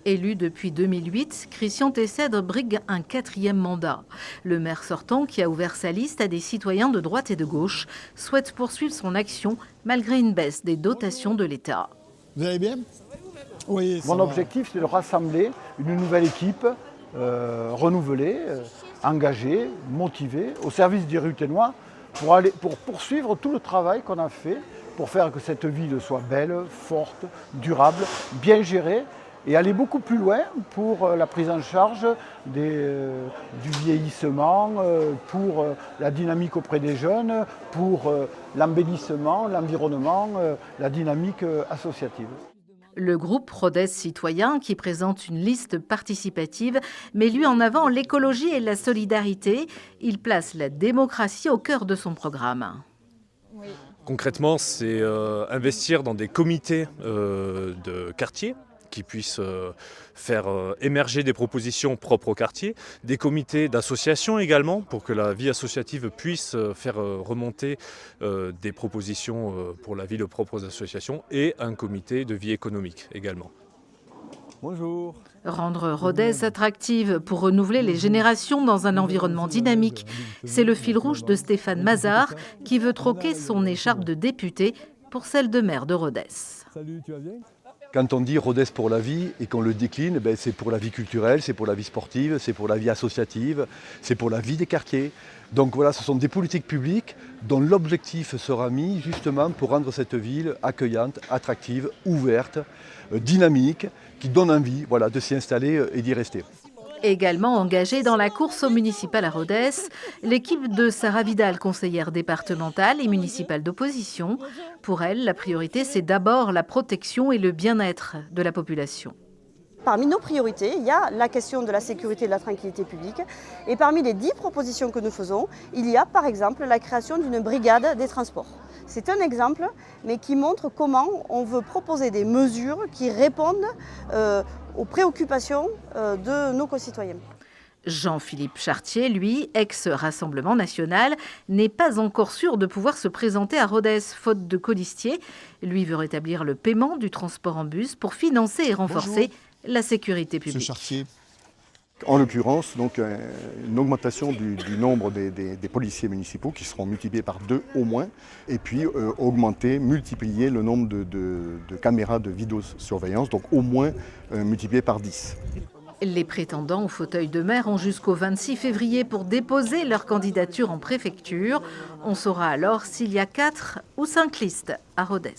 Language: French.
Élu depuis 2008, Christian Tessèdre brigue un 4e mandat. Le maire sortant, qui a ouvert sa liste à des citoyens de droite et de gauche, souhaite poursuivre son action malgré une baisse des dotations de l'État. Vous allez bien? Oui. Mon objectif, c'est de rassembler une nouvelle équipe renouvelée, engagée, motivée, au service des Ruthénois, pour poursuivre tout le travail qu'on a fait pour faire que cette ville soit belle, forte, durable, bien gérée, et aller beaucoup plus loin pour la prise en charge du vieillissement, pour la dynamique auprès des jeunes, pour l'embellissement, l'environnement, la dynamique associative. Le groupe Rodez Citoyen, qui présente une liste participative, met lui en avant l'écologie et la solidarité. Il place la démocratie au cœur de son programme. Concrètement, c'est investir dans des comités de quartier qui puissent faire émerger des propositions propres au quartier, des comités d'association également, pour que la vie associative puisse faire remonter des propositions pour la vie de propres associations, et un comité de vie économique également. Bonjour. Rendre Rodez attractive pour renouveler les générations dans un environnement dynamique, c'est le fil rouge de Stéphane Mazard, qui veut troquer son écharpe de député pour celle de maire de Rodez. Salut, tu vas bien? Quand on dit Rodez pour la vie et qu'on le décline, c'est pour la vie culturelle, c'est pour la vie sportive, c'est pour la vie associative, c'est pour la vie des quartiers. Donc voilà, ce sont des politiques publiques dont l'objectif sera mis justement pour rendre cette ville accueillante, attractive, ouverte, dynamique, qui donne envie de s'y installer et d'y rester. Également engagée dans la course au municipal à Rodez, l'équipe de Sarah Vidal, conseillère départementale et municipale d'opposition. Pour elle, la priorité, c'est d'abord la protection et le bien-être de la population. Parmi nos priorités, il y a la question de la sécurité et de la tranquillité publique. Et parmi les 10 propositions que nous faisons, il y a par exemple la création d'une brigade des transports. C'est un exemple, mais qui montre comment on veut proposer des mesures qui répondent aux préoccupations de nos concitoyens. Jean-Philippe Chartier, lui, ex-Rassemblement national, n'est pas encore sûr de pouvoir se présenter à Rodez, faute de colistier. Lui veut rétablir le paiement du transport en bus pour financer et renforcer la sécurité publique. Monsieur Chartier. En l'occurrence, donc, une augmentation du nombre des policiers municipaux qui seront multipliés par 2 au moins, et puis multiplier le nombre de caméras de vidéosurveillance, donc au moins multiplié par 10. Les prétendants au fauteuil de maire ont jusqu'au 26 février pour déposer leur candidature en préfecture. On saura alors s'il y a 4 ou 5 listes à Rodez.